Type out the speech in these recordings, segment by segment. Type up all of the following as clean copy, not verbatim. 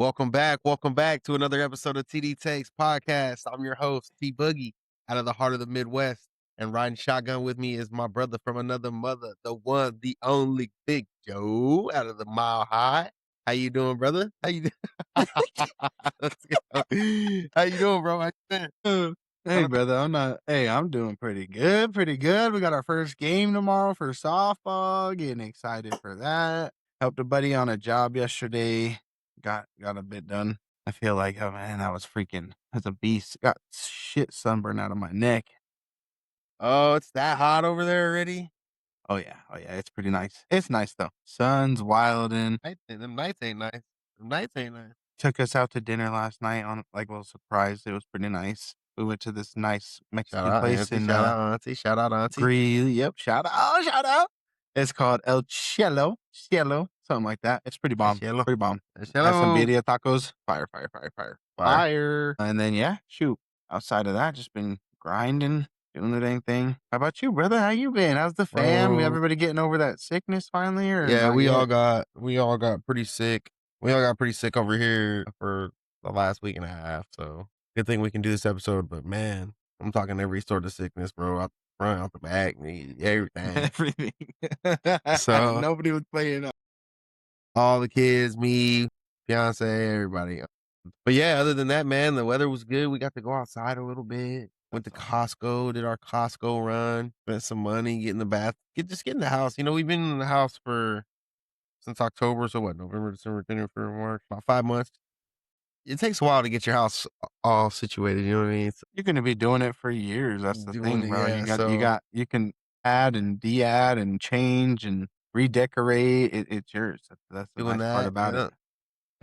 Welcome back to another episode of TD Takes Podcast. I'm your host, T Boogie, out of the heart of the Midwest. And riding shotgun with me is my brother from another mother, the one, the only Big Joe out of the Mile High. How you doing, brother? How you doing? Let's go. How you doing, bro? How you been? Hey, brother, I'm doing pretty good, pretty good. We got our first game tomorrow for softball. Getting excited for that. Helped a buddy on a job yesterday. Got a bit done. I feel like, oh man, that's a beast. Got shit sunburn out of my neck. Oh, it's that hot over there already? Oh yeah, it's pretty nice. It's nice though. Sun's wilding. Them nights ain't nice. Them nights ain't nice. Took us out to dinner last night on like a little surprise. It was pretty nice. We went to this nice Shout Mexican out, place Auntie. in Shout out, Auntie. Shout out, Auntie. Greeley. Yep, shout out. It's called El Cielo, something like that. It's pretty bomb. Cielo. Pretty bomb. El Had some Cielo. birria tacos. Fire. And then yeah, shoot. Outside of that, just been grinding, doing the dang thing. How about you, brother? How you been? How's the fam? Bro. Everybody getting over that sickness finally, or Yeah, not we yet? all got pretty sick. We all got pretty sick over here for the last week and a half. So good thing we can do this episode. But man, I'm talking every sort of sickness, bro. Out the front, out the back, knee, everything. Everything. So Nobody was playing up. all the kids, me, fiance, everybody. But yeah, other than that, man, the weather was good. We got to go outside a little bit. Went to Costco, did our Costco run, spent some money, get in the bath, just get in the house. You know, we've been in the house since October, so what? November, December, January, February, March, about 5 months. It takes a while to get your house all situated. You know what I mean? You're gonna be doing it for years. That's the Doing thing, it, bro. yeah. You can add and de-add and change and redecorate. It's yours. That's the Doing nice part that, about it. yeah.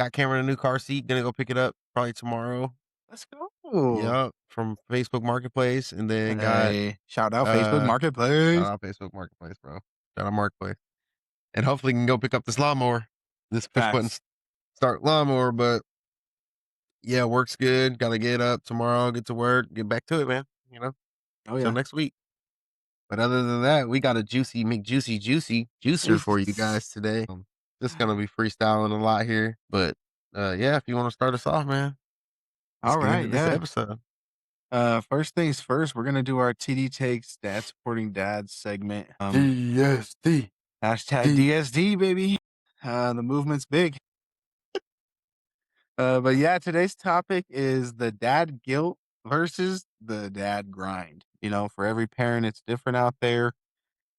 Got Cameron a new car seat. Gonna go pick it up probably tomorrow. Let's go. Yep, from Facebook Marketplace, and then got Hey, shout out Facebook Marketplace. shout out Facebook Marketplace, bro. Shout out Marketplace, and hopefully can go pick up this lawnmower. This push button Facts. start lawnmower, but yeah, work's good. Got to get up tomorrow, get to work, get back to it, man. You know, Oh till yeah. next week. But other than that, we got a juicy juicer for you guys today. Just gonna be freestyling a lot here, but yeah, if you want to start us off, man, let's All get into right, this yeah. episode. First things first, we're gonna do our TD Takes Dad Supporting Dads segment. DSD. Hashtag DSD, baby. The movement's big. But yeah, today's topic is the dad guilt versus the dad grind. You know, for every parent, it's different out there.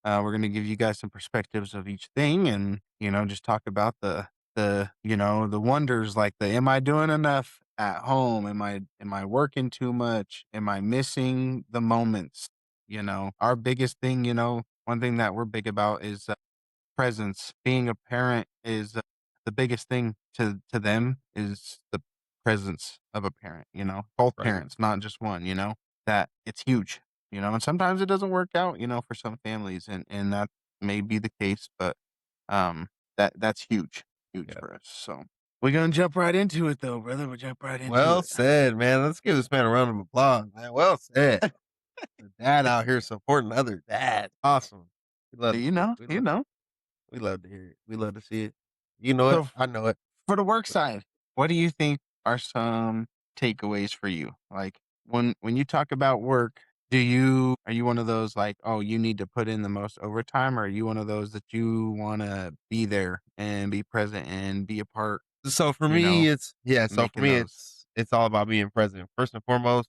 We're going to give you guys some perspectives of each thing and, you know, just talk about the wonders like am I doing enough at home? Am I working too much? Am I missing the moments? You know, our biggest thing, you know, one thing that we're big about is presence. Being a parent is the biggest thing to them is the presence of a parent, you know, both Right. parents, not just one, you know, that it's huge, you know, and sometimes it doesn't work out, you know, for some families and that may be the case, but that's huge Yeah. for us. So we're gonna jump right into it though, brother. We'll jump right into Well it. said, man. Let's give this man a round of applause, man. Well said. The dad out here supporting other dads. Awesome. We love to You hear it. know, you know. We love to hear it. We love to see it. You know it. So I know it. for the work side, what do you think are some takeaways for you? Like when you talk about work, are you one of those like, oh, you need to put in the most overtime, or are you one of those that you want to be there and be present and be a part, So for you me, know, making those? it's all about being present. First and foremost,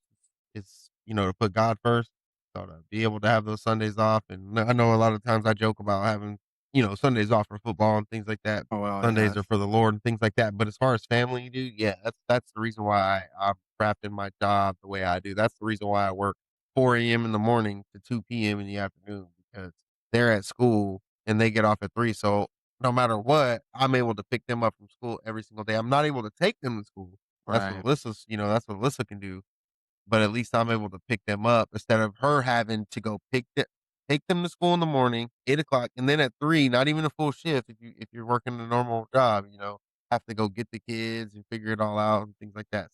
it's to put God first. So to be able to have those Sundays off, and I know a lot of times I joke about having Sundays off for football and things like that. Oh well, Sundays yeah, are for the Lord and things like that. But as far as family, dude, yeah, that's the reason why I'm crafting my job the way I do. That's the reason why I work 4 a.m. in the morning to 2 p.m. in the afternoon, because they're at school and they get off at 3. So no matter what, I'm able to pick them up from school every single day. I'm not able to take them to school. right. That's what Alyssa can do. But at least I'm able to pick them up instead of her having to go take them to school in the morning, 8 o'clock, and then at 3, not even a full shift if you're working a normal job, have to go get the kids and figure it all out and things like that.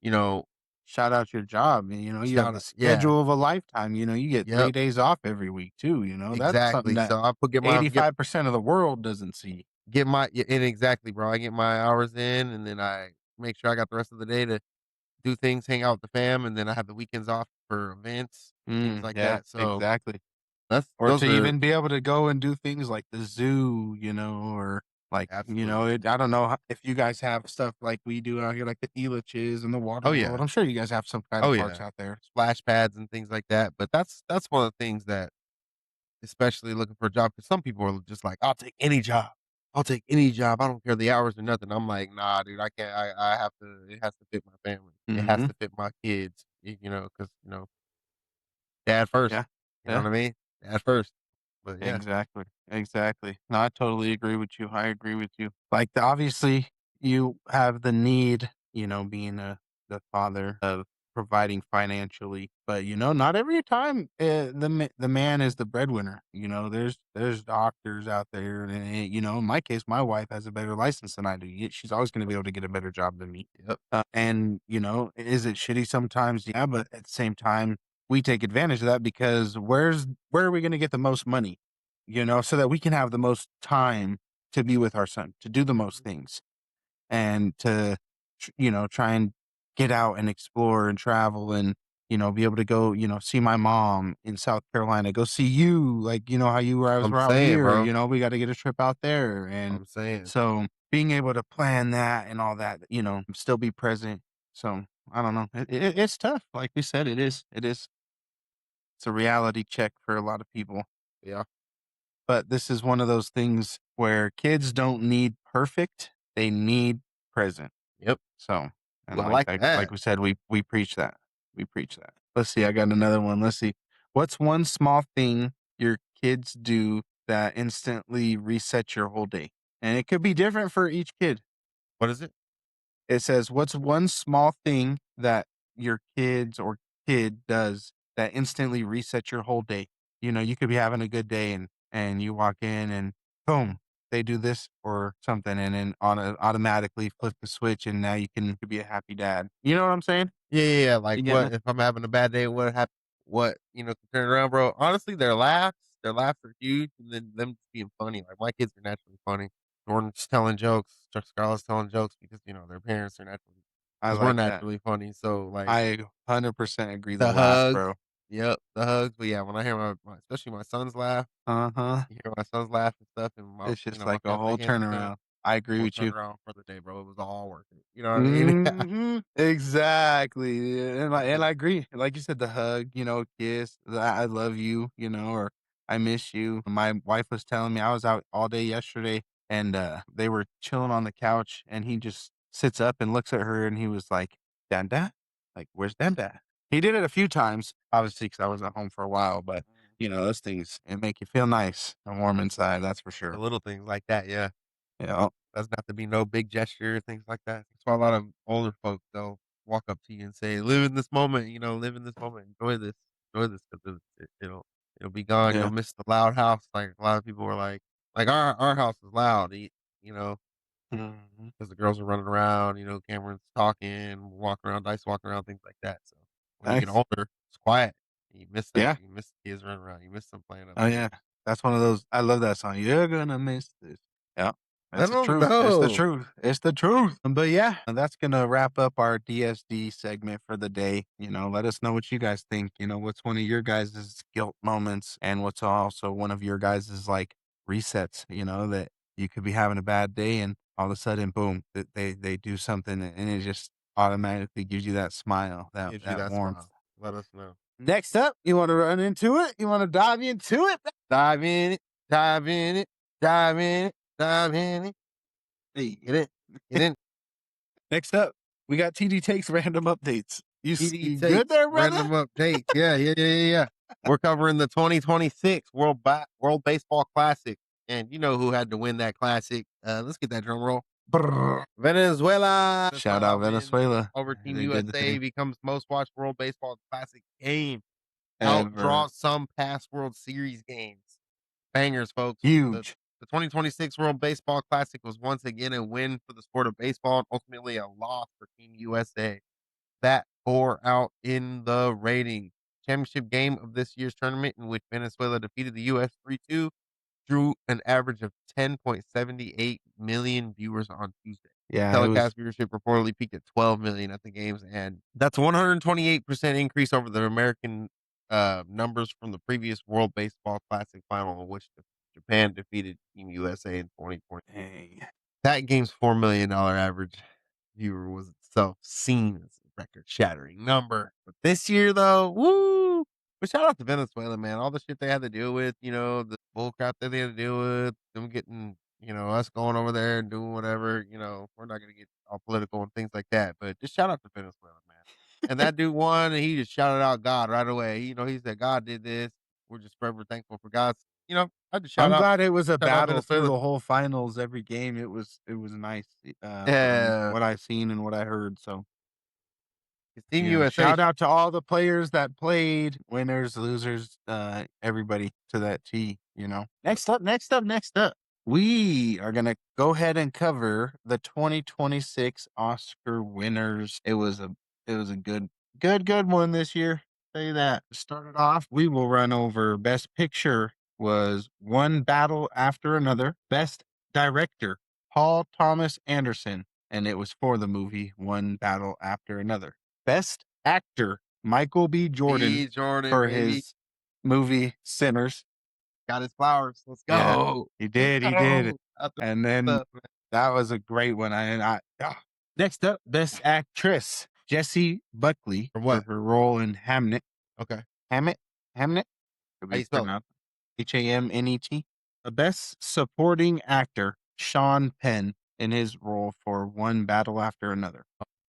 You know, Shout out your job. You know, you have shout the out, yeah, schedule of a lifetime. You know, you get yep, 3 days off every week too. You know, that's something exactly. that So I get 85% of the world doesn't see. get my yeah, and exactly, bro. I get my hours in, and then I make sure I got the rest of the day to do things, hang out with the fam, and then I have the weekends off for events, things like Yeah, that. So exactly. that's Or those to are even be able to go and do things like the zoo, or like, absolutely. I don't know if you guys have stuff like we do out here, like the Elitches and the Oh, Water World. yeah. I'm sure you guys have some kind Oh, of parks yeah. out there. Splash pads and things like that, but that's one of the things that especially looking for a job because some people are just like, "I'll take any job. I'll take any job. I don't care the hours or nothing." I'm like, "Nah, dude, I can't. I have to it has to fit my family. It has Mhm. to fit my kids, because dad first. Yeah. You know Yeah. what I mean? Dad first." But yeah. Exactly, exactly. No, I totally agree with you. I agree with you. Like, obviously, you have the need, being the father of providing financially, but not every time the man is the breadwinner. There's doctors out there, and in my case, my wife has a better license than I do. Yet she's always going to be able to get a better job than me. Yep. And is it shitty sometimes? Yeah, but at the same time, we take advantage of that because where are we going to get the most money? So that we can have the most time to be with our son, to do the most Mhm. things, and to, try and get out and explore and travel and, be able to go, see my mom in South Carolina, go see you, like, how you were, I was I'm out saying, here, bro. we got to get a trip out there. And I'm saying. so being able to plan that and all that, still be present. So I don't know. It's tough. Like we said, it is. It is. It's a reality check for a lot of people. Yeah. But this is one of those things where kids don't need perfect, they need present. Yep. So, Ooh, and I like like that. we said, we preach that. We preach that. Let's see, I got another one. Let's see. What's one small thing your kids do that instantly resets your whole day? And it could be different for each kid. What is it? It says, "What's one small thing that your kids or kid does that instantly resets your whole day?" You could be having a good day and you walk in and boom, they do this or something, and then automatically flip the switch, and now you can be a happy dad. You know what I'm saying? Yeah, yeah, yeah. Like, You getting what it? if I'm having a bad day? Can turn around, bro? Honestly, their laughs are huge, and then them just being funny. Like, my kids are naturally funny. Jordan's telling jokes, Scarlett's telling jokes because their parents are naturally I because we're like that. naturally funny. So like I 100% agree. The the laugh, hugs, bro. yep, the hugs. But yeah, when I hear especially my son's laugh, Uh huh. you hear my son's laugh and stuff, and It's just my like a fiance whole hands it to him, turnaround. I agree we'll with turn you. around for the day, bro. It was all worth it. You know what I mean? Exactly, yeah, and That's I it. agree. Like you said, the hug, kiss, the I love you, or I miss you. My wife was telling me I was out all day yesterday, and they were chilling on the couch, and he just sits up and looks at her, and he was like, "Danda, like where's Danda?" He did it a few times, obviously, because I was at home for a while. But those things it make you feel nice and warm inside. That's for The sure. little things like that, yeah. Yeah, Doesn't have to be no big gesture, things like that. That's why a lot of older folks, they'll walk up to you and say, "Live in this moment, live in this moment, enjoy this, because it'll be gone. You'll yeah. miss the loud house." Like a lot of people were like our house is loud, you know, Mhm. because the girls are running around, Cameron's talking, walking around, Dice walking around, things like that. So when you get Nice. older, it's quiet. You miss that. Yeah. You miss the kids running around. You miss them playing Oh, upstairs. yeah. That's one of those I love that song. "You're gonna miss this." Yeah. I That's the don't truth. It's the know. truth. It's the truth. But, yeah, that's gonna wrap up our DSD segment for the day. Let us know what you guys think. What's one of your guys' guilt moments, and what's also one of your guys' like, resets, that you could be having a bad day and all of a sudden, boom, that they do something and it just automatically gives you that smile, that Gives you that that warmth. smile. Let us know. Next up, you wanna run into it? You wanna dive into it? Dive in it, dive in it, dive in it, dive in it. Get Hey. it, get in. Next up, we got TD Takes random updates. TD You good takes there, brother? random updates. Yeah, yeah, yeah, yeah, yeah. We're covering the 2026 World Baseball Classic, and you know who had to win that classic? Let's get that drum roll. Brrr. Venezuela. Shout Venezuela out wins Venezuela. over Team They did the USA, thing becomes most watched World Baseball Classic game. ever. Outdraw some past World Series games. Bangers, folks. The Huge. the 2026 World Baseball Classic was once again a win for the sport of baseball and ultimately a loss for Team USA. That bore out in the rating. Championship game of this year's tournament, in which Venezuela defeated the U.S. 3-2, drew an average of 10.78 million viewers on Tuesday. Yeah, it was Telecast viewership reportedly peaked at 12 million at the game's end. That's a 128% increase over the American numbers from the previous World Baseball Classic final, in which Japan defeated Team USA in 2020. dang. That game's $4 million average viewer was itself seen as a record-shattering number. But this year, though, woo! But shout out to Venezuela, man. All the shit they had to deal with, the bull crap that they had to deal with, them getting, us going over there and doing whatever. We're not gonna get all political and things like that. But just shout out to Venezuela, man. And that dude won, and he just shouted out God right away. He said God did this. We're just forever thankful for God's. I just I'm glad it was a shout out battle through Venezuela. the whole finals, every game. It was nice, from Yeah, what I've seen and what I heard, so, Team USA. shout out to all the players that played, winners, losers, everybody to that T. Next up, we are gonna go ahead and cover the 2026 Oscar winners. It was a good one this year, tell you that. To start it off, we will run over Best Picture was One Battle After Another. Best Director, Paul Thomas Anderson, and it was for the movie One Battle After Another. Best Actor, Michael B. Jordan, B. Jordan, for baby. his movie Sinners. Got his flowers. Let's Yeah, go. he Let's did, he did. go. Out the And then stuff, man. that was a great one. Next up, Best Actress, Jessie Buckley, For for what? her role in Hamnet. Okay. Hamnet? Could How be you spell it? pronounced Hamnet. The Best Supporting Actor, Sean Penn, in his role for One Battle After Another.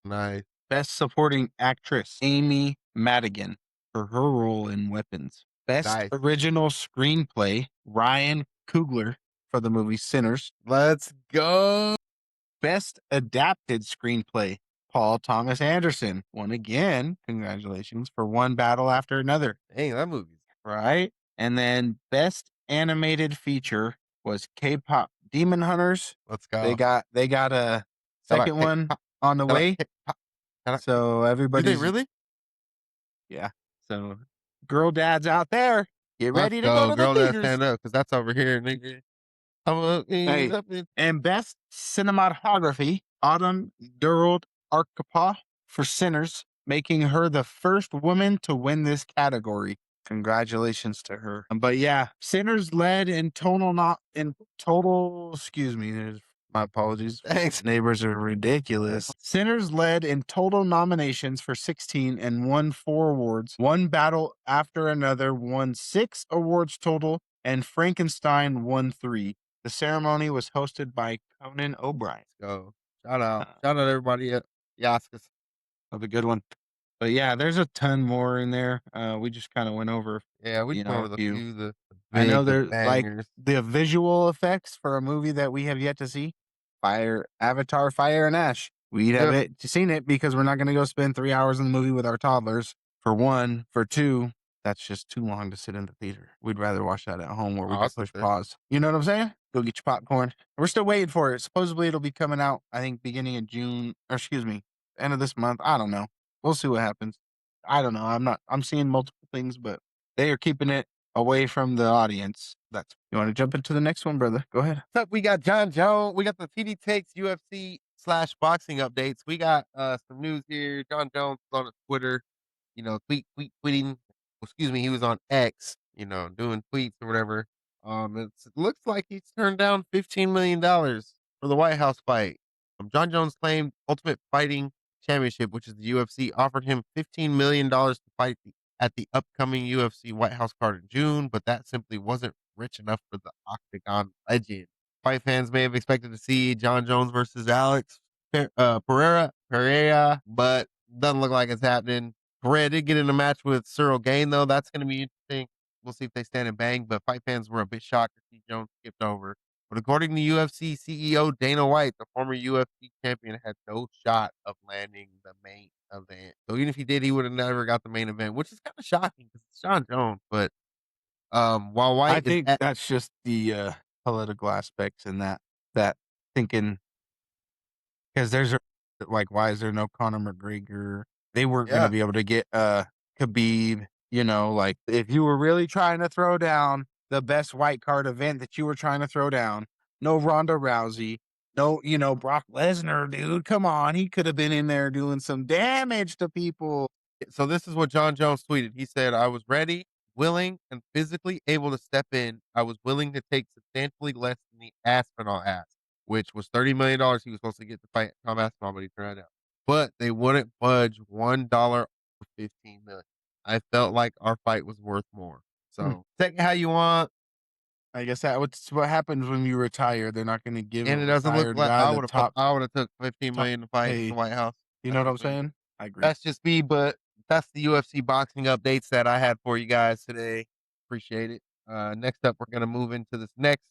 Nice. Best Supporting Actress, Amy Madigan, for her role in Weapons. Best Nice. Original Screenplay, Ryan Coogler, for the movie Sinners. Let's go. Best Adapted Screenplay, Paul Thomas Anderson. Won again. Congratulations, for One Battle After Another. Dang, that movie's Right? And then Best Animated Feature was K-pop Demon Hunters. let's They go. got they got a Shout out second one K-pop. on the Shout out way. K-pop. Shout out K-pop. So Do they everybody's really? yeah. So girl dads out there, get Let's ready to go go. to the Girl, that theaters. stand up because that's over here, nigga. I'm up, Hey, up in. and Best Cinematography, Autumn Durald Arkapaw, for Sinners, making her the first woman to win this category. Congratulations to her. But yeah, Sinners led in total. Excuse me, my apologies. Thanks. Neighbors are ridiculous. Sinners led in total nominations for 16 and won 4 awards. One Battle After Another won 6 awards total, and Frankenstein won 3. The ceremony was hosted by Conan O'Brien. Let's go. Shout out. Uh, Shout out everybody at Yaskas. of a good one. But yeah, there's a ton more in there. We just kind of went over, Yeah, we just went over a the few. few, the I know the there's like bangers. the visual effects for a movie that we have yet to see. Avatar, Fire and Ash. We'd have Yep. seen it because we're not going to go spend 3 hours in the movie with our toddlers. For one, for two, that's just too long to sit in the theater. We'd rather watch that at home where we I'll can sit push there. pause. You know what I'm saying? Go get your popcorn. We're still waiting for it. Supposedly it'll be coming out, I think, beginning of June, or excuse me, end of this month. I don't know. We'll see what happens. I don't know. I'm seeing multiple things, but they are keeping it away from the audience. You want to jump into the next one, brother? Go ahead. What's up? We got John Jones. We got the TD Takes UFC/boxing updates. We got some news here. John Jones was on his Twitter, tweeting. Excuse me, he was on X, doing tweets or whatever. It looks like he's turned down $15 million for the White House fight. John Jones claimed Ultimate Fighting Championship, which is the UFC, offered him $15 million to fight at the upcoming UFC White House card in June, but that simply wasn't rich enough for the Octagon legend. Fight fans may have expected to see John Jones versus Alex Pereira, but doesn't look like it's happening. Pereira did get in a match with Cyril Gain, though. That's going to be interesting. We'll see if they stand and bang, but fight fans were a bit shocked to see Jones skipped over. But according to UFC CEO Dana White, the former UFC champion had no shot of landing the main event. So even if he did, he would have never got the main event, which is kind of shocking because it's John Jones. But while I White is think at that's just the political aspects and that thinking, because there's like, why is there no Conor McGregor? They weren't going to yeah, be able to get Khabib. Like if you were really trying to throw down the best white card event that you were trying to throw down. No Ronda Rousey. No, Brock Lesnar, dude. Come on. He could have been in there doing some damage to people. So this is what John Jones tweeted. He said, "I was ready, willing, and physically able to step in. I was willing to take substantially less than the Aspinall asked, which was $30 million he was supposed to get to fight Tom Aspinall, but he turned it down. But they wouldn't budge $1 for 15 million. I felt like our fight was worth more. Hmm. So take it how you want, I guess that's what happens when you retire. They're not going to give a and it doesn't look retired like guy the top I would have took 15 top million to fight the pay. White House. You know That's what I'm just me. saying? I agree. That's just me, but that's the UFC boxing updates that I had for you guys today. Appreciate it. Next up, we're gonna move into this next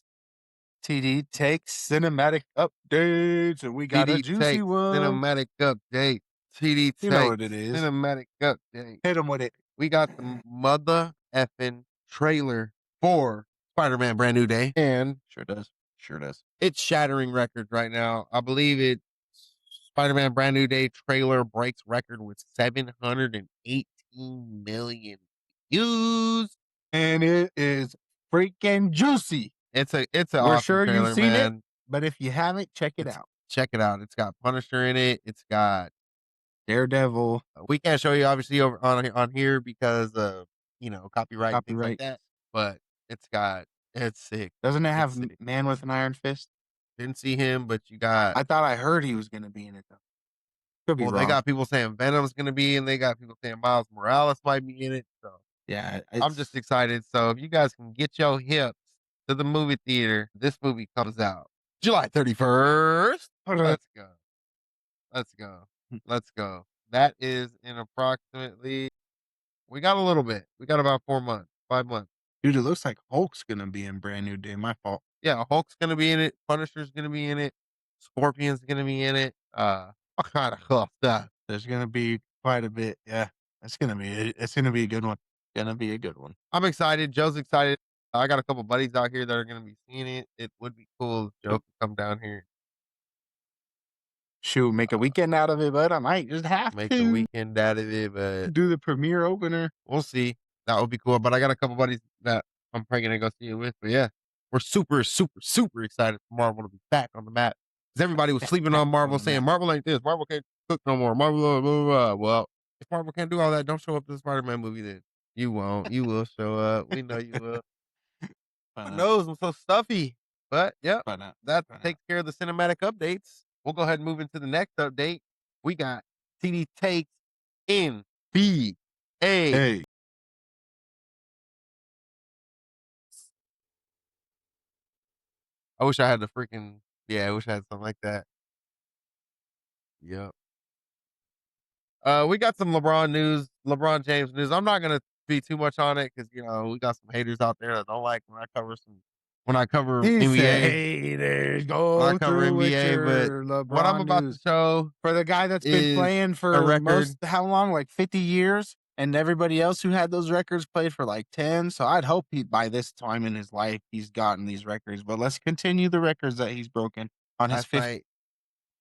TD takes cinematic updates, and we got a TD juicy takes one. cinematic update. TD You know what it takes is. cinematic update. Hit him with it. We got the mother effing trailer for Spider-Man Brand New Day, and Sure does. Sure does. it's shattering records right now. I believe it's Spider-Man Brand New Day trailer breaks record with 718 million views. And it is freaking juicy. It's an We're awesome sure you've trailer, seen it, man. but if you haven't, check it out. Check it out. It's got Punisher in it. It's got Daredevil, we can't show you obviously over on here because of copyright and things like copyright. that. But it's sick. Doesn't it It's have sick. Man with an Iron Fist? Didn't see him, but you got I thought I heard he was going to be in it, though. Could be well, wrong. they got people saying Venom's gonna be in, they got people saying Miles Morales might be in it. So yeah, I'm just excited. So if you guys can get your hips to the movie theater, this movie comes out July 31st. Let's go. Let's go. Let's go. That is in approximately, we got a little bit. We got about 4 months, 5 months. Dude, it looks like Hulk's going to be in Brand New Day. My fault. Yeah, Hulk's going to be in it. Punisher's going to be in it. Scorpion's going to be in it. All kind of cool stuff. There's going to be quite a bit. Yeah, it's going to be a good one. Going to be a good one. I'm excited. Joe's excited. I got a couple buddies out here that are going to be seeing it. It would be cool if Joe could come down here. Shoot, make a weekend out of it, but I might just have Make to a weekend out of it, but do the premiere opener. we'll see. That would be cool. But I got a couple buddies that I'm probably gonna go see it with. But yeah, we're super, super, super excited for Marvel to be back on the map. Because everybody was sleeping on Marvel, saying Marvel ain't this, Marvel can't cook no more, Marvel, blah, blah, blah. Well, if Marvel can't do all that, don't show up to the Spider-Man movie then. You won't. You will show up. We know you will. Who knows? I'm so stuffy. But yep, that takes care of the cinematic updates. We'll go ahead and move into the next update. We got TD takes NBA. Hey, I wish I had the freaking I wish I had something like that. Yep. We got some LeBron James news. I'm not gonna be too much on it because we got some haters out there that don't like when I cover these NBA. haters When go I cover through with NBA, but your LeBron what I'm about news. to show For the guy that's been is playing a for record. how long? Like 50 years? And everybody else who had those records played for like 10. So I'd hope by this time in his life, he's gotten these records. But let's continue the records that he's broken on his Last 50. night,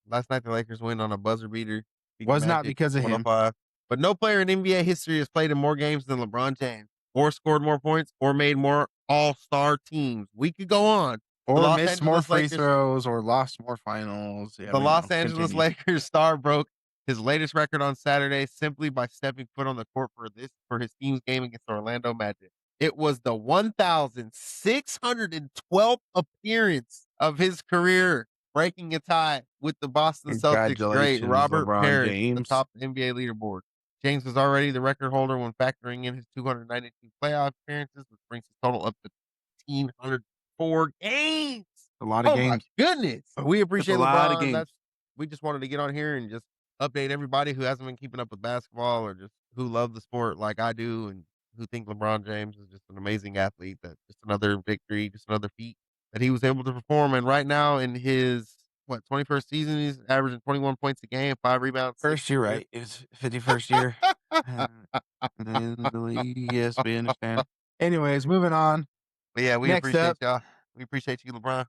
last night the Lakers win on a buzzer beater. Beat Was not Magic because of him. 105. But no player in NBA history has played in more games than LeBron James, or scored more points, or made more All-Star teams. We could go on. Or missed more free throws, or lost more finals. Yeah, The Los Angeles continue. Lakers star broke his latest record on Saturday simply by stepping foot on the court for his team's game against Orlando Magic. It was the 1,612th appearance of his career, breaking a tie with the Boston Celtics great Congratulations, Robert LeBron Parrish James. atop the NBA leaderboard. James was already the record holder when factoring in his 292 playoff appearances, which brings his total up to 1,504 games. A lot of games. My goodness. We appreciate a lot of LeBron. games. We just wanted to get on here and just update everybody who hasn't been keeping up with basketball or just who love the sport like I do and who think LeBron James is just an amazing athlete. That just another victory, just another feat that he was able to perform. And right now in his 21st season, he's averaging 21 points a game, 5 rebounds. First year, right? It was 51st year. In the league, yes, we understand. Anyways, moving on. But yeah, we Next appreciate up. y'all. We appreciate you, LeBron.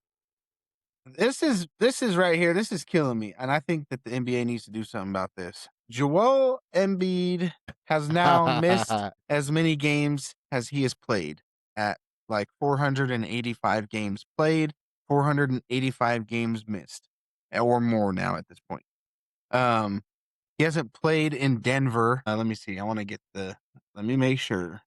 This is right here. This is killing me, and I think that the NBA needs to do something about this. Joel Embiid has now missed as many games as he has played at like 485 games played, 485 games missed, or more now at this point. Um, he hasn't played in Denver. Let me see. I want to get the. Let me make sure.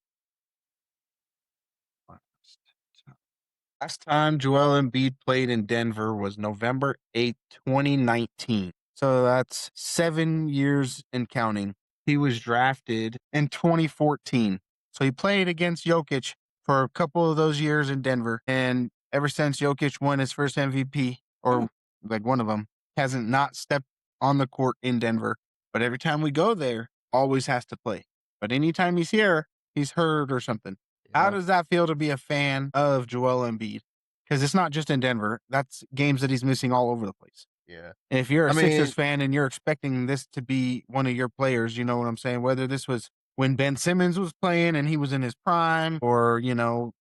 Last time Joel Embiid played in Denver was November 8th, 2019. So that's 7 years and counting. He was drafted in 2014. So he played against Jokic for a couple of those years in Denver. And ever since Jokic won his first MVP, or like one of them, hasn't not stepped on the court in Denver. But every time we go there, always has to play. But anytime he's here, he's hurt or something. How Yeah, does that feel to be a fan of Joel Embiid? Because it's not just in Denver. That's games that he's missing all over the place. yeah. And if you're a I Sixers mean, fan and you're expecting this to be one of your players, you know what I'm saying? Whether this was when Ben Simmons was playing and he was in his prime, or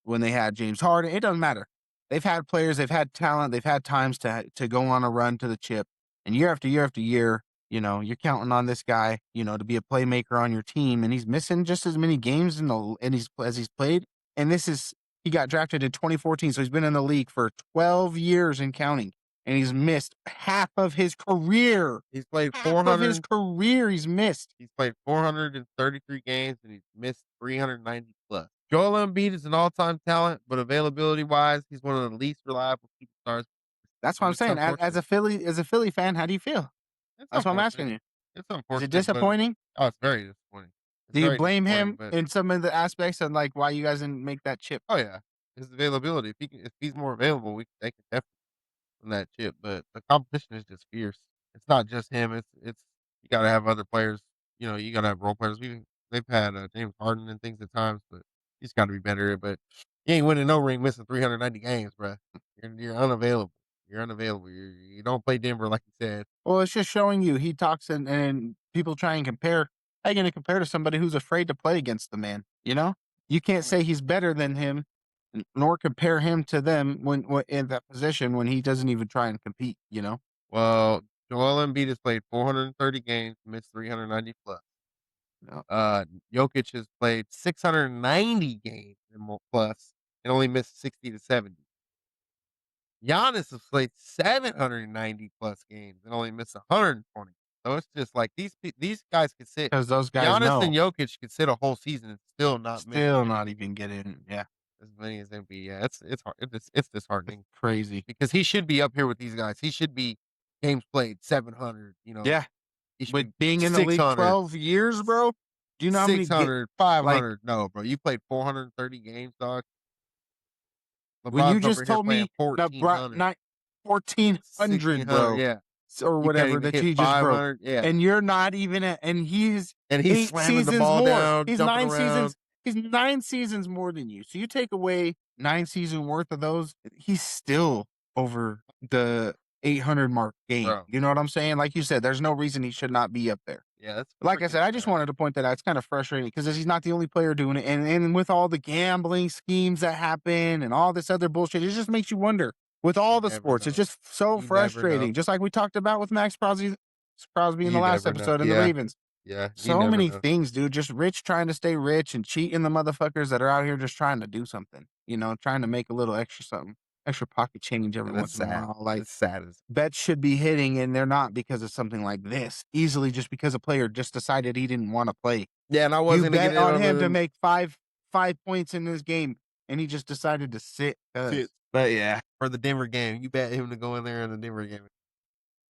when they had James Harden, it doesn't matter. They've had players, they've had talent, they've had times to go on a run to the chip, and year after year after year, you're counting on this guy, to be a playmaker on your team, and he's missing just as many games as he's played. And he got drafted in 2014, so he's been in the league for 12 years and counting, and he's missed half of his career. he's played Half of his 400. career he's missed. He's played 433 games and he's missed 390 plus. Joel Embiid is an all-time talent, but availability-wise, he's one of the least reliable superstars, That's what and I'm it's saying. As unfortunate. a Philly fan, how do you feel? It's That's what I'm asking unfortunate. you. It's Is it unfortunate, but disappointing? it's very disappointing. It's Do you very blame disappointing, him but in some of the aspects of like why you guys didn't make that chip? oh yeah, his availability. If he's more available, they can definitely win that chip. But the competition is just fierce. It's not just him. It's you got to have other players. You got to have role players. They've had James Harden and things at times, but he's got to be better. But you ain't winning no ring missing 390 games, bro. You're unavailable. You're unavailable. You don't play Denver like you said. Well, it's just showing you he talks and people try and compare. How you going to compare to somebody who's afraid to play against the man? You can't I mean, say he's better than him, nor compare him to them when in that position when he doesn't even try and compete. well, Joel Embiid has played 430 games, missed 390 plus. No. Jokic has played 690 games and more plus and only missed 60 to 70. Giannis has played 790 plus games and only missed 120. So it's just like these guys could sit. Because those guys Giannis and know. Jokic could sit a whole season and still not miss as Still many not even getting. Yeah, as many as Embiid. Yeah, it's hard. It's it's disheartening crazy. because he should be up here with these guys. He should be games played 700. Yeah, He should with be being in the league 600. 12 years, bro. Do you know how many 600, five like hundred. No, bro. You played 430 games, dog. when you LeBron's over just here told playing me the 1,400. 1400, 1,600, bro, yeah. or You can't whatever even that hit you just broke, 500, yeah. and you're not even and he's And he's eight slamming the seasons ball more. down, He's jumping nine around, seasons. He's 9 seasons more than you. So you take away 9 season worth of those, he's still over the 800 mark game. bro. You know what I'm saying? Like you said, there's no reason he should not be up there. Yeah, that's Like I freaking said, I just sad. wanted to point that out. It's kind of frustrating because he's not the only player doing it, and with all the gambling schemes that happen and all this other bullshit, it just makes you wonder. With all You the never sports, it's know. just so You never know. frustrating. Just like we talked about with Crosby in the You last never know. episode and the Yeah, Ravens. yeah, you So never many know. things, dude. Just rich trying to stay rich and cheating the motherfuckers that are out here just trying to do something. Trying to make a little extra something, extra pocket change every And that's once in a sad. while. Like It's sad as bets should be hitting and they're not because of something like this. Easily just because a player just decided he didn't want to play. yeah, and I You wasn't gonna get bet in on on him to the make five points in this game, and he just decided to sit. shit But yeah, for the Denver game. You bet him to go in there in the Denver game.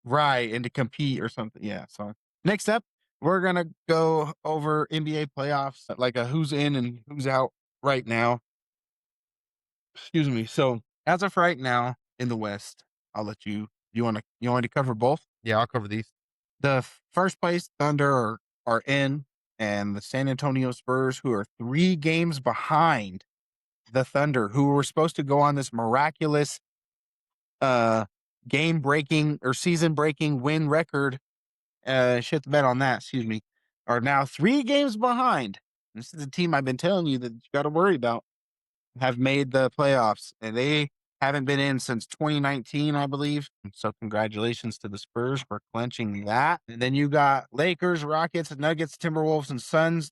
right, and to compete or something. Yeah. So next up, we're gonna go over NBA playoffs, like a who's in and who's out right now. Excuse me. So as of right now in the West, I'll let you. You want to cover both? Yeah, I'll cover these. The first place Thunder are in, and the San Antonio Spurs, who are 3 games behind the Thunder, who were supposed to go on this miraculous game breaking or season breaking win record. Shit the bet on that, excuse me, are now 3 games behind. This is the team I've been telling you that you got to worry about. Have made the playoffs, and they haven't been in since 2019, I believe. So congratulations to the Spurs for clinching that. And then you got Lakers, Rockets, Nuggets, Timberwolves, and Suns.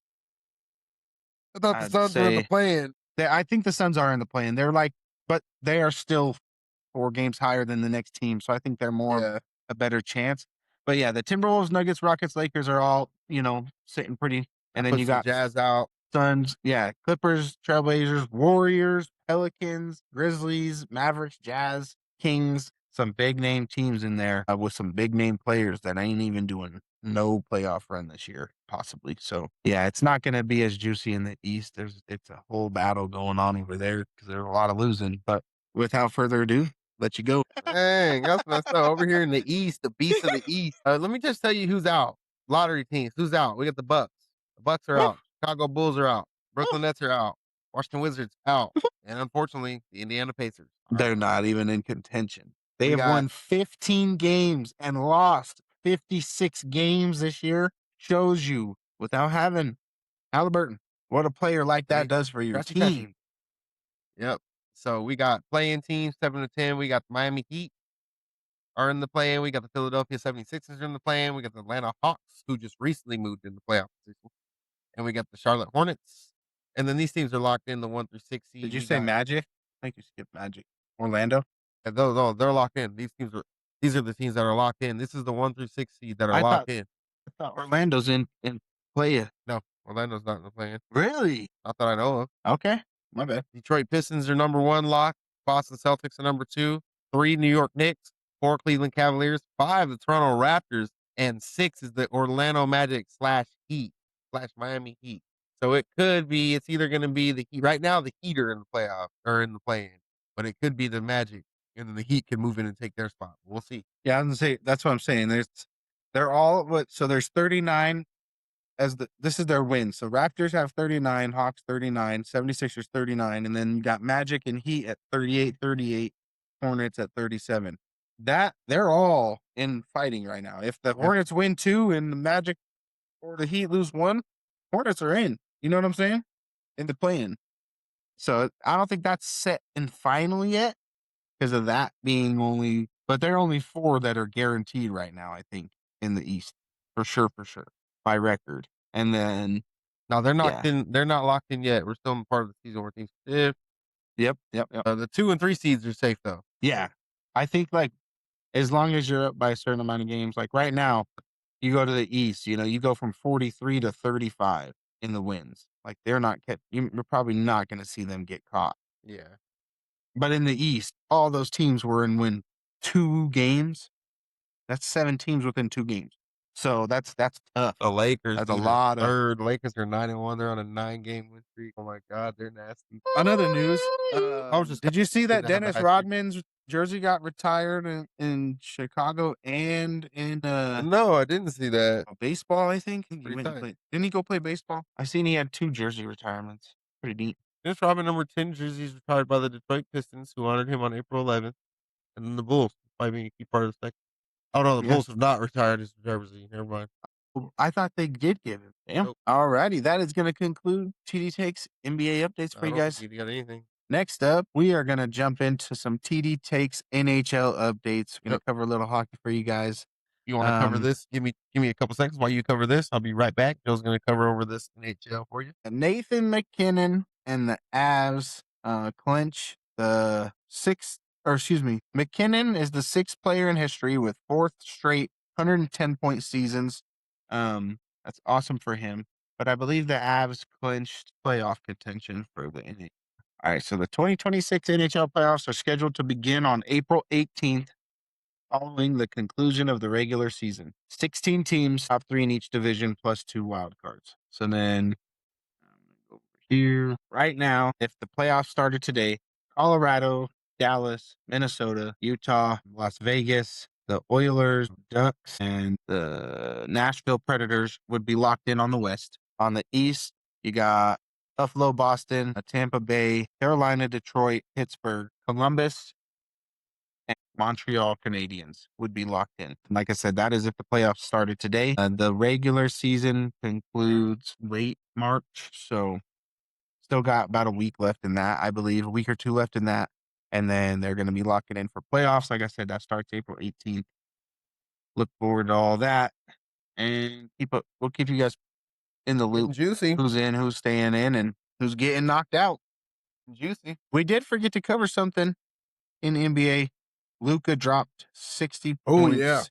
I thought the I'd Suns were in the say play-in. I think the Suns are in the play-in. They're like, but they are still 4 games higher than the next team, so I think they're more Yeah. a better chance. But yeah, the Timberwolves, Nuggets, Rockets, Lakers are all, sitting pretty. And That then you puts the got Jazz out. Suns, yeah, Clippers, Trailblazers, Warriors, Pelicans, Grizzlies, Mavericks, Jazz, Kings, some big name teams in there with some big name players that ain't even doing no playoff run this year, possibly. So yeah, it's not going to be as juicy in the East. It's a whole battle going on over there because there's a lot of losing. But without further ado, let you go. Dang, that's messed up. Over here in the East, the beast of the East. Let me just tell you who's out. Lottery teams. Who's out? We got the Bucks. The Bucks are out. Chicago Bulls are out. Brooklyn Nets are out. Washington Wizards out. And unfortunately, the Indiana Pacers are They're out. not even in contention. They We have got won 15 games and lost 56 games this year. Shows you without having Halliburton, what a player like that see, does for your scratchy patch. team. Yep. So we got playing teams 7 to 10. We got the Miami Heat are in the play-in. We got the Philadelphia 76ers in the play-in. We got the Atlanta Hawks, who just recently moved in the playoff position. And we got the Charlotte Hornets. And then these teams are locked in the 1 through 6 seed. Did you We say got Magic? I think you skipped Magic. Orlando? those. Oh, they're locked in. These are the teams that are locked in. This is the 1 through 6 seed that are I thought locked in. I thought Orlando's in play. No, Orlando's not in the play-in. Really? Not that I know of. Okay. My bad. Detroit Pistons are number one lock. Boston Celtics are number two. Three, New York Knicks. Four, Cleveland Cavaliers. Five, the Toronto Raptors. And six is the Orlando Magic slash Heat slash Miami Heat. So it could be, it's either going to be the Heat. Right now, the Heat are in the playoff or in the play-in, but it could be the Magic, and then the Heat can move in and take their spot. We'll see. Yeah, I was gonna say that's what I'm saying. They're all what so there's 39 this is their win. So Raptors have 39, Hawks 39, 76ers 39, and then you got Magic and Heat at 38, 38, Hornets at 37. That they're all in fighting right now. If the Yep. Hornets win 2 and the Magic or the Heat lose 1, Hornets are in. You know what I'm saying? In the play-in. So I don't think that's set in final yet because of that being only but there are only 4 that are guaranteed right now, I think, in the East. For sure, by record. And then Now they're not yeah. in. They're not locked in yet. We're still in part of the season where teams. If Yep. the 2 and 3 seeds are safe though. Yeah. I think, like, as long as you're up by a certain amount of games, like, right now, you go to the East, you go from 43 to 35 in the wins. Like, they're not kept you're probably not gonna see them get caught. Yeah. But in the East, all those teams were in win 2 games. That's 7 teams within 2 games. So that's tough. The Lakers, That's a dude, are lot of third. Lakers are 9-1. They're on a 9-game win streak. Oh my god, they're nasty. another news, I was just did you see happy that to have the Dennis high streak. Rodman's jersey got retired in Chicago and in, No, I didn't see that. baseball, I think? He Pretty went and tight. played didn't he go play baseball? I seen he had 2 jersey retirements. Pretty neat. Dennis Rodman, number 10 jersey is retired by the Detroit Pistons, who honored him on April 11th, and then the Bulls by being a key part of the second. Oh no, the Yeah. Bulls have not retired his jersey. Never mind. I thought they did give him. Damn. Nope. Alrighty, that is gonna conclude TD Takes NBA updates for I you don't guys. think he got anything. Next up, we are gonna jump into some TD Takes NHL updates. We're gonna Yep. cover a little hockey for you guys. You want to cover this? Give me a couple seconds while you cover this. I'll be right back. Joe's going to cover over this NHL for you. Nathan McKinnon and the Avs clinch the McKinnon is the 6th player in history with 4th straight 110-point seasons. That's awesome for him. But I believe the Avs clinched playoff contention for the NHL. All right, so the 2026 NHL playoffs are scheduled to begin on April 18th following the conclusion of the regular season. 16 teams, top 3 in each division, plus 2 wild cards. So then I'm gonna go over here right now. If the playoffs started today, Colorado, Dallas, Minnesota, Utah, Las Vegas, the Oilers, Ducks, and the Nashville Predators would be locked in on the West. On the East, you got Buffalo, Boston, Tampa Bay, Carolina, Detroit, Pittsburgh, Columbus, and Montreal Canadiens would be locked in. Like I said, that is if the playoffs started today. The regular season concludes late March, so still got about a week left in that, I believe, a week or 2 left in that. And then they're going to be locking in for playoffs. Like I said, that starts April 18th. Look forward to all that and we'll keep you guys in the Getting loop. juicy. Who's in, who's staying in, and who's getting knocked out. Juicy. We did forget to cover something in the NBA. Luka dropped 60 Oh, yeah. points.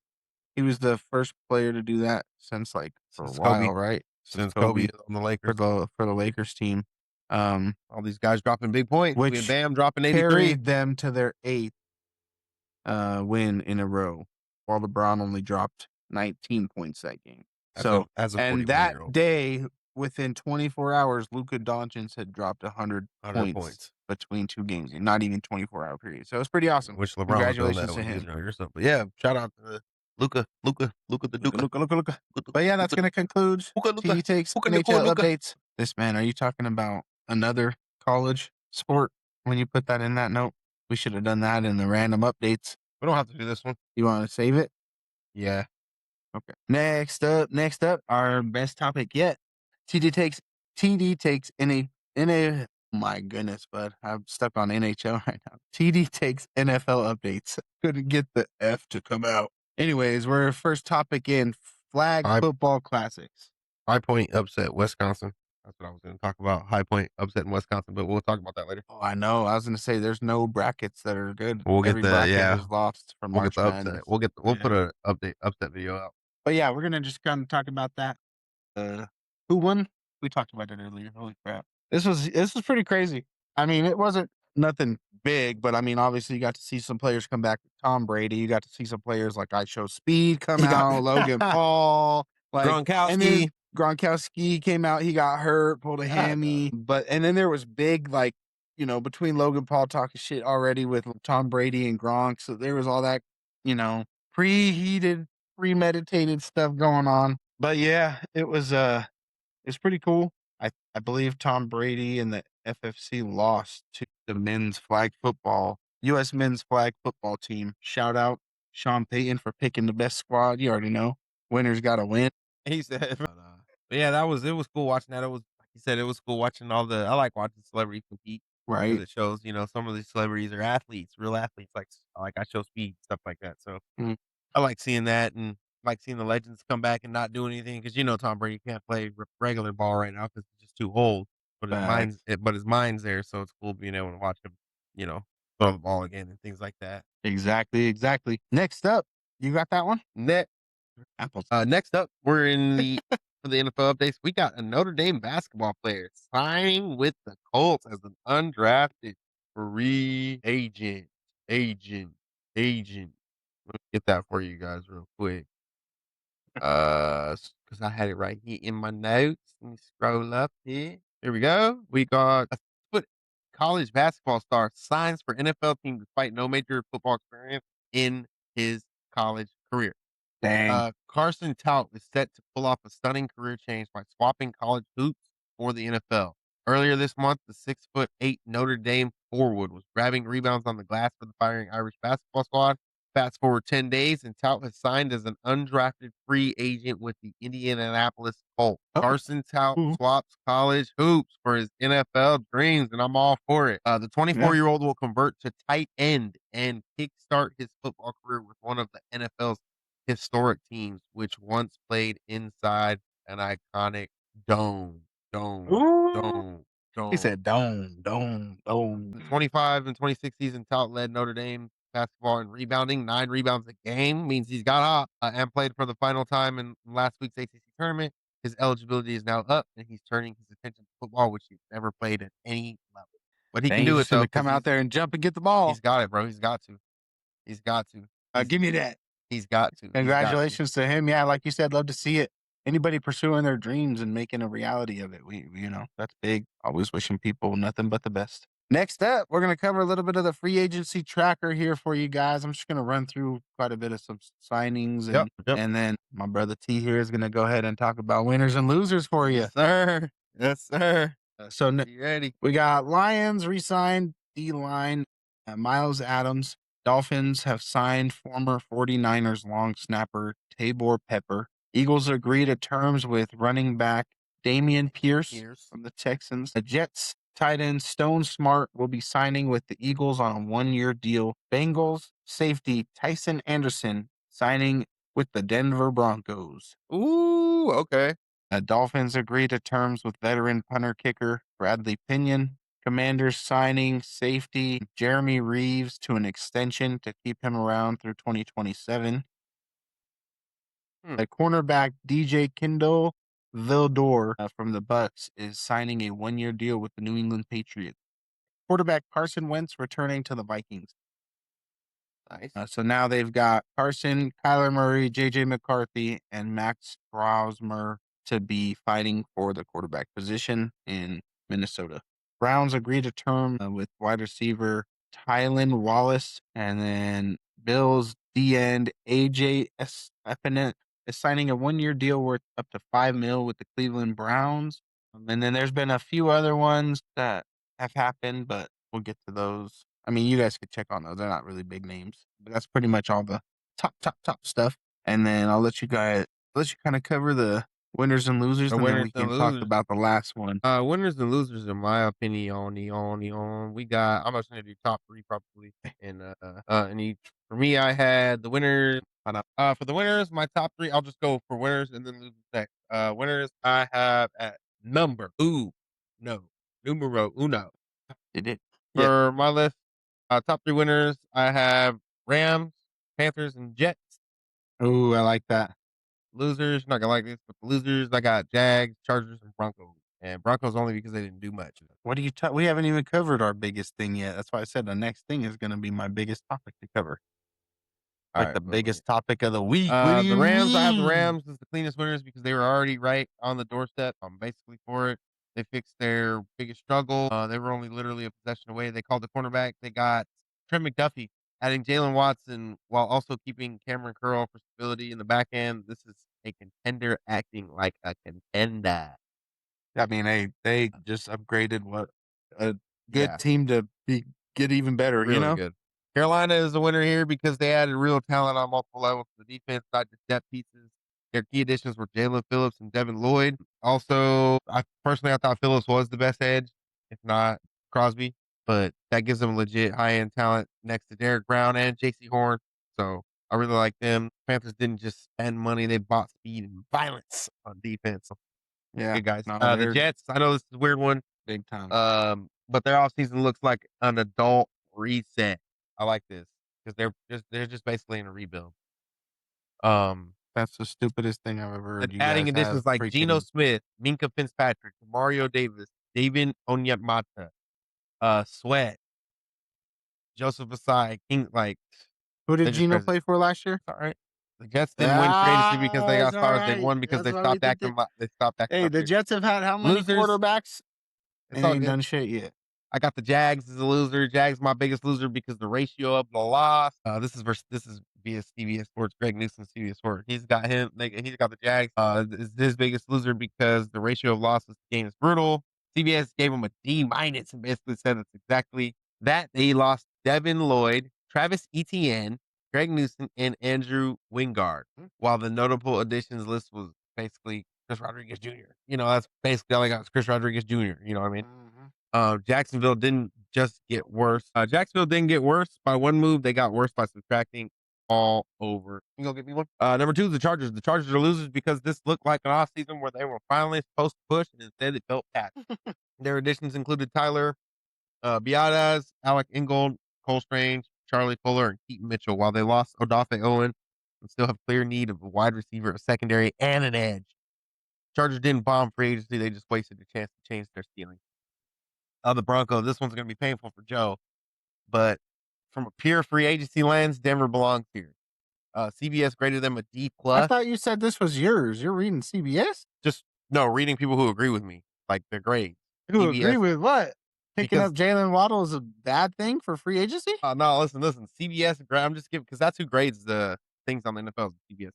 He was the first player to do that since like for a Since Kobe. while, right? Since Since Kobe Kobe is on the Lakers. for the Lakers team. Um, All these guys dropping big points. We had which Bam dropping 83. carried them to their eighth win in a row, while LeBron only dropped 19 points that game. So, As a and 41 that year old. day, within 24 hours, Luka Doncic had dropped 100 100 points points. between two games, and not even 24-hour period. So it's pretty awesome. Wish LeBron was doing that Congratulations to when he was him. younger or something. But yeah, shout out to Luca the Luka, Duca. Luka, Luka, Luka. But yeah, that's Luka, going to conclude Luka, Luka, TD Takes Luka, Luka, NHL Luka. updates. This man, are you talking about another college sport when you put that in that note? We should have done that in the random updates. We don't have to do this one. You want to save it? Yeah. Okay. Next up, our best topic yet. TD takes NA. My goodness, bud. I'm stuck on NHL right now. TD takes NFL updates. Couldn't get the F to come out. Anyways, we're first topic in flag High, football classics. High Point upset Wisconsin. That's what I was going to talk about. High Point upset in Wisconsin, but we'll talk about that later. Oh, I know. I was going to say there's no brackets that are good. We'll get Every the bracket yeah. has lost from We'll get March the upset. Madness. We'll put a upset video out. But yeah, we're gonna just kind of talk about that. Who won? We talked about it earlier. Holy crap! This was pretty crazy. I mean, it wasn't nothing big, but I mean, obviously, you got to see some players come back. Tom Brady. You got to see some players like I Show Speed come He got out. Logan Paul, like, and then Gronkowski. Gronkowski came out. He got hurt, pulled a hammy. But and then there was big like between Logan Paul talking shit already with Tom Brady and Gronk. So there was all that preheated premeditated stuff going on. But yeah, it's pretty cool. I believe Tom Brady and the FFC lost to the U.S. men's flag football team. Shout out Sean Payton for picking the best squad. You already know, winners got to win. He said, but yeah, it was cool watching that. It was like you said, it was cool watching I like watching celebrities compete because Right. it shows some of these celebrities are athletes, real athletes, like I Show Speed stuff like that. So Mm. I like seeing that and like seeing the legends come back and not do anything because Tom Brady can't play regular ball right now because he's just too old. But Facts. his mind's there, so it's cool being able to watch him, you know, throw the ball again and things like that. Exactly. Next up, you got that one? Net Apples. Next up, we're in the for the NFL updates. We got a Notre Dame basketball player signing with the Colts as an undrafted free agent. Agent. Let me get that for you guys real quick. Because I had it right here in my notes. Let me scroll up here. Here we go. We got a foot college basketball star signs for NFL team despite no major football experience in his college career. Dang. Carson Tout is set to pull off a stunning career change by swapping college hoops for the NFL. Earlier this month, the 6'8" Notre Dame forward was grabbing rebounds on the glass for the Fighting Irish basketball squad. Fast forward 10 days, and Tout has signed as an undrafted free agent with the Indianapolis Colts. Oh. Carson Tout swaps college hoops for his NFL dreams, and I'm all for it. The 24-year-old will convert to tight end and kickstart his football career with one of the NFL's historic teams, which once played inside an iconic dome. He said, "Dome." The 25 and 26 season, Tout led Notre Dame basketball in rebounding, 9 rebounds a game, means he's got hot, and played for the final time in last week's ACC tournament. His eligibility is now up, and he's turning his attention to football, which he's never played at any level. But he Dang, can do he's it, just gonna though, come out there and jump and get the ball. he's got it, bro. He's got to. Give me that. He's got to. Congratulations to him. Yeah, like you said, love to see it. Anybody pursuing their dreams and making a reality of it, that's big. Always wishing people nothing but the best. Next up, we're going to cover a little bit of the free agency tracker here for you guys. I'm just going to run through quite a bit of some signings, and and then my brother T here is going to go ahead and talk about winners and losers for you. Yes, sir. So You ready? we got Lions re-signed D-line Miles Adams. Dolphins have signed former 49ers long snapper Tabor Pepper. Eagles agree to terms with running back Damian Pierce from the Texans. The Jets tight end Stone Smart will be signing with the Eagles on a 1-year deal. Bengals safety Tyson Anderson signing with the Denver Broncos. Ooh, okay. Dolphins agree to terms with veteran punter kicker Bradley Pinion. Commanders signing safety Jeremy Reeves to an extension to keep him around through 2027. Hmm. The cornerback DJ Kindle Vildor from the Bucks is signing a 1-year deal with the New England Patriots. Quarterback Carson Wentz returning to the Vikings. Nice. So now they've got Carson, Kyler Murray, JJ McCarthy, and Max Brosmer to be fighting for the quarterback position in Minnesota. Browns agree to term with wide receiver Tylan Wallace, and then Bills D end AJ Effenet is signing a 1-year deal worth up to $5 million with the Cleveland Browns. And then there's been a few other ones that have happened, but we'll get to those. I mean, you guys could check on those. They're not really big names, but that's pretty much all the top stuff. And then I'll let you kind of cover the winners and losers, The and then winners we and can talk losers. about the last one. Winners and losers, in my opinion, we got. I'm just gonna do top three probably, in each. For me, I had the winners. For the winners, my top three. I'll just go for winners and then losers next. Winners, I have at number no numero uno. Did it? Yeah. For my list, top three winners, I have Rams, Panthers, and Jets. Oh, I like that. Losers, not gonna like this, but the losers, I got Jags, Chargers, and Broncos. And Broncos only because they didn't do much. What do you? We haven't even covered our biggest thing yet. That's why I said the next thing is going to be my biggest topic to cover. All Like right, the well, biggest topic of the week. What do the you Rams, I have the mean? Rams as the cleanest winners because they were already right on the doorstep. I'm basically for it. They fixed their biggest struggle. They were only literally a possession away. They called the cornerback. They got Trent McDuffie, adding Jalen Watson while also keeping Cameron Curl for stability in the back end. This is a contender acting like a contender. I mean, they just upgraded what a good Yeah, team to get even better. You really know. good. Carolina is the winner here because they added real talent on multiple levels to the defense, not just depth pieces. Their key additions were Jalen Phillips and Devin Lloyd. Also, I thought Phillips was the best edge, if not Crosby, but that gives them legit high end talent next to Derek Brown and JC Horn. So I really like them. Panthers didn't just spend money; they bought speed and violence on defense. Yeah. Good guys. No, The they're Jets. I know this is a weird one. big time. But their offseason looks like an adult reset. I like this because they're just basically in a rebuild. Um, That's the stupidest thing I've ever heard. You Adding guys have additions like Geno freaking. Smith, Minka Fitzpatrick, Mario Davis, David Onyemata, Sweat, Joseph Asai, King. Like Who they're did just Gino crazy. play for last year? All right. The Jets didn't win free agency because they Ah, got it's all stars. They right. won because That's they why we stopped did acting. it. They stopped acting Hey, like the weird. Jets have had how many Losers. quarterbacks It's and all ain't good. done shit yet? I got the Jags as a loser. Jags my biggest loser because the ratio of the loss. This is via CBS Sports. Greg Newsom, CBS Sports. He's got him. He's got the Jags. Is his biggest loser because the ratio of losses to game is brutal. CBS gave him a D minus and basically said it's exactly that. They lost Devin Lloyd, Travis Etienne, Greg Newsom, and Andrew Wingard. While the notable additions list was basically Chris Rodriguez Jr. That's basically all I got is Chris Rodriguez Jr. You know what I mean? Mhm. Jacksonville didn't just get worse. Jacksonville didn't get worse by one move. They got worse by subtracting all over. You gonna get me one? Number two, the Chargers. The Chargers are losers because this looked like an off season where they were finally supposed to push, and instead it felt pat. Their additions included Tyler Biadasz, Alec Ingold, Cole Strange, Charlie Fuller, and Keaton Mitchell. While they lost Odafe Owen, and still have clear need of a wide receiver, a secondary, and an edge. Chargers didn't bomb free agency; they just wasted a chance to change their ceiling. The Broncos. This one's going to be painful for Joe, but from a pure free agency lens, Denver belongs here. CBS graded them a D I plus. thought you said this was yours. You're reading CBS? Just no reading people who agree with me, like their grades. You agree CBS with what? Picking because up Jalen Waddle is a bad thing for free agency? no, listen. CBS. I'm just giving because that's who grades the things on the NFL. CBS.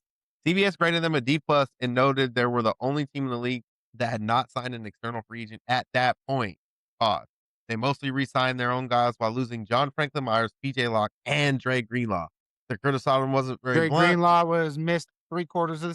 CBS graded them a D plus and noted they were the only team in the league that had not signed an external free agent at that point. Pause. They mostly re-signed their own guys while losing John Franklin Myers, PJ Locke, and Dre Greenlaw. Their criticism wasn't very Dre blunt. Greenlaw was missed 3/4 of the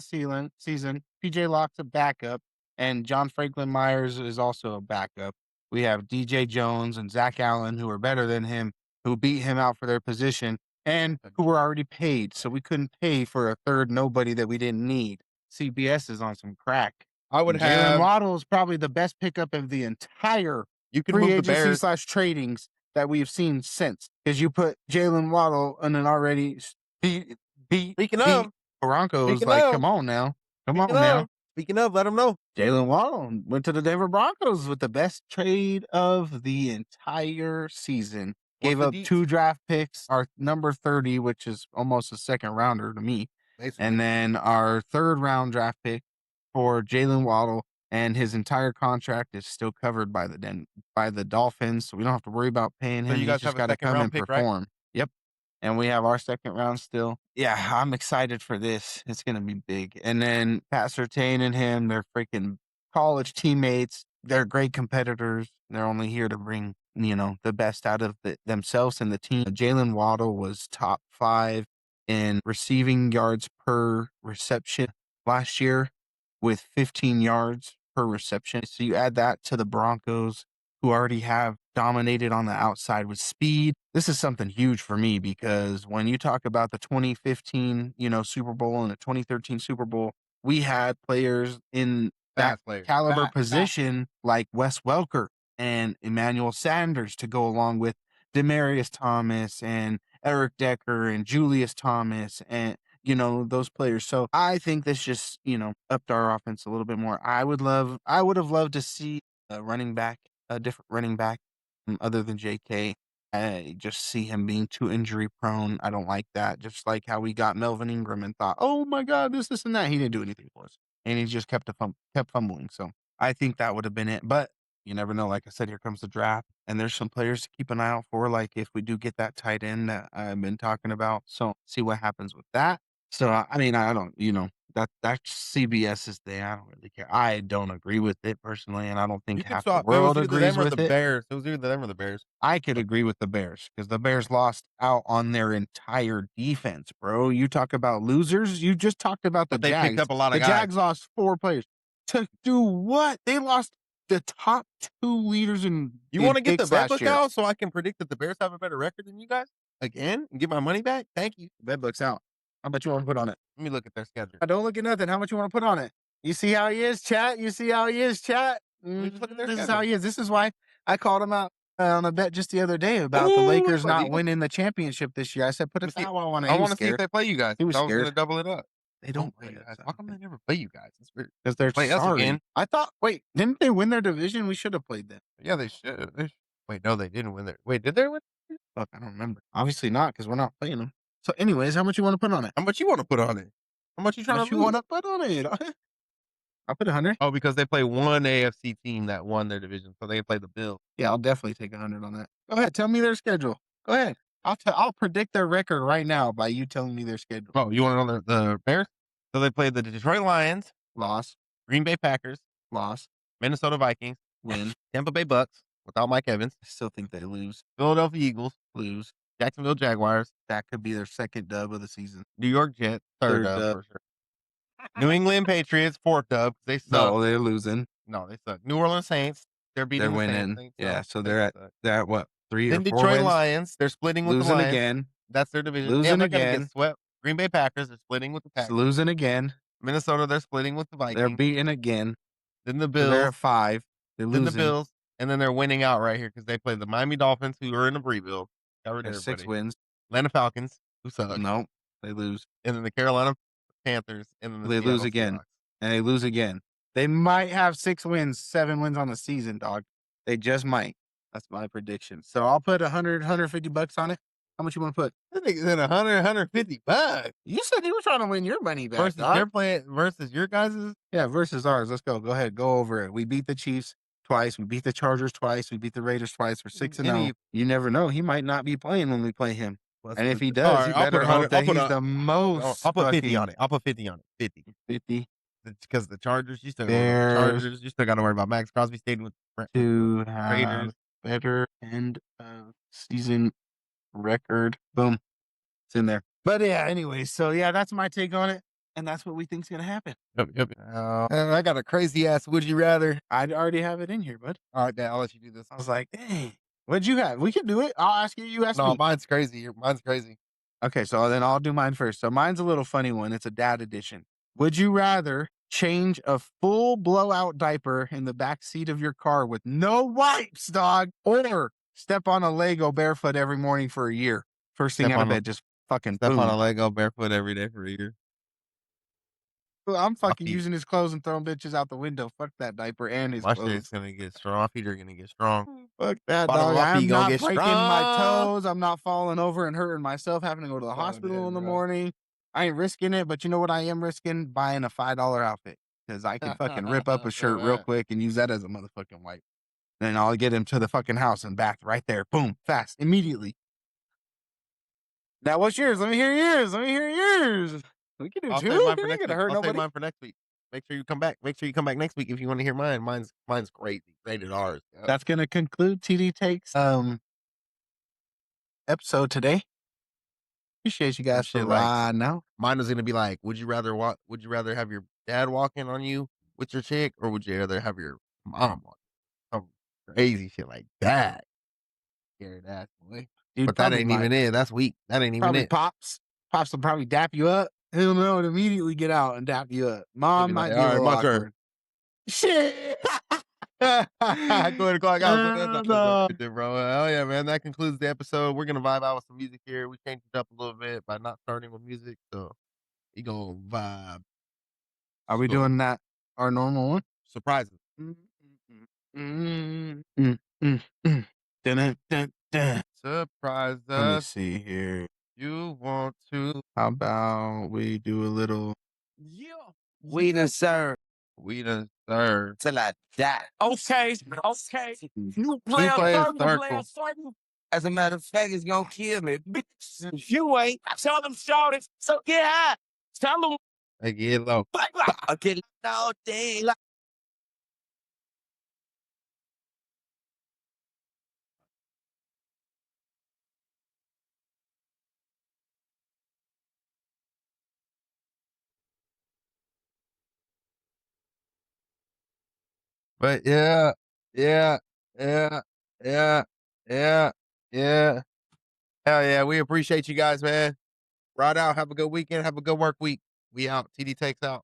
season. PJ Locke's a backup, and John Franklin Myers is also a backup. We have DJ Jones and Zach Allen, who are better than him, who beat him out for their position, and who were already paid. So we couldn't pay for a third nobody that we didn't need. CBS is on some crack. I would Jalen have Waddle is probably the best pickup of the entire You can free move the agency Bears. slash tradings that we've seen since. Because you put Jalen Waddle in an already beat Speaking of, Broncos. speaking Like, of, come on now. Come speaking on now. of, speaking of, let them know. Jalen Waddle went to the Denver Broncos with the best trade of the entire season. What's Gave the up deets? 2 draft picks, our number 30, which is almost a second rounder to me, Basically. and then our 3rd round draft pick for Jalen Waddle, and his entire contract is still covered by the Dolphins, so we don't have to worry about paying So him. you He's guys just have a got to second come round and pick, right? perform. Yep. And we have our 2nd round still. Yeah, I'm excited for this. It's gonna be big. And then Pat Surtain and him, they're freaking college teammates. They're great competitors. They're only here to bring, the best out of themselves and the team. Jalen Waddle was top 5 in receiving yards per reception last year with 15 yards per reception. So you add that to the Broncos, who already have dominated on the outside with speed. This is something huge for me because when you talk about the 2015, Super Bowl and the 2013 Super Bowl, we had players in that Fast players. caliber Fast. position like Wes Welker and Emmanuel Sanders to go along with Demarius Thomas and Eric Decker and Julius Thomas and those players. So I think this just, upped our offense a little bit more. I would have loved to see a different running back other than JK. I just see him being too injury prone. I don't like that. Just like how we got Melvin Ingram and thought, oh my God, this, and that. He didn't do anything for us. And he just kept fumbling. So I think that would have been it. But you never know. Like I said, here comes the draft. And there's some players to keep an eye out for. Like if we do get that tight end that I've been talking about. So see what happens with that. So I mean, I don't, that's CBS's thing. I don't really care. I don't agree with it personally, and I don't think You can half the swap. It was world either agrees them or the with it. Bears. It was either them or the Bears. I could agree with the Bears because the Bears lost out on their entire defense, bro. You talk about losers. You just talked about the But they picked Jags. up a lot The of guys. Jags lost 4 players. To do what? They lost the top 2 leaders in You want to get the picks bet last book year. out so I can predict that the Bears have a better record than you guys again and get my money back? Thank you. Bet book's out. How much you want to put on it? Let me look at their schedule. Don't look at nothing. How much you want to put on it? You see how he is, chat? You see how he is, chat? Just look at their This is schedule. how he is. This is why I called him out on a bet just the other day about the Lakers play the not Eagles. winning the championship this year. I said, put a towel on it. I He was want to see if scared. they play you guys. He was I was going scared. to double it up. They don't play you us. guys. How come they never play you guys? It's weird. Because they're Play us sorry. again. I thought, wait, didn't they win their division? We should have played them. Yeah, they should. Wait, no, they didn't win their. Wait, did they win? Fuck, I don't remember. Obviously not, because we're not playing them. So, anyways, how much you want to put on it? How much you want to put on it? How much you How trying much to you want to put on it? I'll put 100. Oh, because they play one AFC team that won their division, so they play the Bills. Yeah, I'll definitely take 100 on that. Go ahead, tell me their schedule. Go ahead. I'll predict their record right now by you telling me their schedule. Oh, you want to know the Bears? So they played the Detroit Lions, Loss, Green Bay Packers, loss, Minnesota Vikings, win. Tampa Bay Bucks without Mike Evans, I still think they lose. Philadelphia Eagles, Lose. Jacksonville Jaguars, That could be their 2nd dub of the season. New York Jets, third 3rd dub dub. for sure. New England Patriots, 4th dub. They suck. No, they're losing. No, they suck. New Orleans Saints, they're beating They're the winning. Saints. Yeah, so they're at what? 3 Then or 4 Detroit wins? Lions, they're splitting with the Losing Lions. again. That's their division. Losing they're gonna again. get swept. Green Bay Packers, they're splitting with the Packers. Losing again. Minnesota, they're splitting with the Vikings. They're beating again. Then the So Bills. they're at 5. They're Then losing. the Bills. And then they're winning out right here because they play the Miami Dolphins, who are in a rebuild. Got rid of They're 6 everybody. wins. Atlanta Falcons, who suck. Nope. They lose. And then the Carolina Panthers. And then the They lose Seattle again. Seahawks. And they lose again. They might have 6 wins, 7 wins on the season, dog. They just might. That's my prediction. So I'll put 100, 150 bucks on it. How much you want to put? That nigga said 100, 150 bucks. You said you were trying to win your money back, Versus dog. they're playing versus your guys's. Yeah, versus ours. Let's go. Go ahead. Go over it. We beat the Chiefs twice. We beat the Chargers twice. We beat the Raiders twice. We're 6-0. You never know. He might not be playing when we play him. And if he does, you better hope that he's the most. I'll put 50 on it. I'll put 50 on it. 50. 50. Because the Chargers, you still got to worry about Max Crosby stayed with to have Raiders. better end of season record. Boom. It's in there. But yeah, anyway, so yeah, that's my take on it. And that's what we think's gonna happen. Yep. I got a crazy ass would you rather. I'd already have it in here, bud. All right, Dad, I'll let you do this. I was like, dang, what'd you have? We can do it. I'll ask you, you ask me. No, mine's crazy. Mine's crazy. Okay, so then I'll do mine first. So mine's a little funny one. It's a dad edition. Would you rather change a full blowout diaper in the back seat of your car with no wipes, dog, or step on a Lego barefoot every morning for a year. First thing Step out of on a bed, just fucking step on boom. a Lego barefoot every day for a year. I'm My fucking feet using his clothes and throwing bitches out the window. Fuck that diaper and his my shit's clothes. gonna get strong. My feet are gonna get strong. Fuck that, Bottom of dog. my I'm feet gonna not get breaking my strong. toes. I'm not falling over and hurting myself, having to go to the Fuck hospital that, in the bro. morning. I ain't risking it, but you know what I am risking? Buying a $5 outfit because I can fucking rip up a shirt real quick and use that as a motherfucking wipe. Then I'll get him to the fucking house and back right there. Boom, fast, immediately. Now, what's yours? Let me hear yours. Let me hear yours. We can do I'll two. save mine for You ain't next gonna week. hurt I'll save nobody. mine for next week. Make sure you come back. Make sure you come back next week if you want to hear mine. Mine's crazy. Rated R's. Yeah. That's gonna conclude TD Takes episode today. Appreciate you Some guys for shit like riding out. mine was gonna be like, would you rather have your dad walking on you with your chick, or would you rather have your mom walk? Some crazy shit like that. Scared ass boy. Dude, But that probably ain't even it. That's weak. That ain't even it. Pops. Pops will probably dap you up. He'll know to immediately get out and dap you up. He'll be Mom like, might all be a right, little my turn. awkward. Shit. Go ahead and clock out. So that's No. right there, bro. Oh yeah, man. That concludes the episode. We're gonna vibe out with some music here. We changed it up a little bit by not starting with music, so we gonna vibe. Are we So doing that our normal one? surprises. Mm, mm, mm, mm, mm. Dun, dun, dun. Surprise Let me us. see here. You want to. How about we do a little Yeah. We done served We done serve. till I die. Okay, okay. You play Two a players certain, play a circle. certain. As a matter of fact, it's gonna kill me. Bitch, if you ain't, tell them shorties. So get high. Tell them, Hey, get low. I get all day. But yeah, yeah, yeah, yeah, yeah, yeah. Hell yeah. We appreciate you guys, man. Ride out. Have a good weekend. Have a good work week. We out. TD takes out.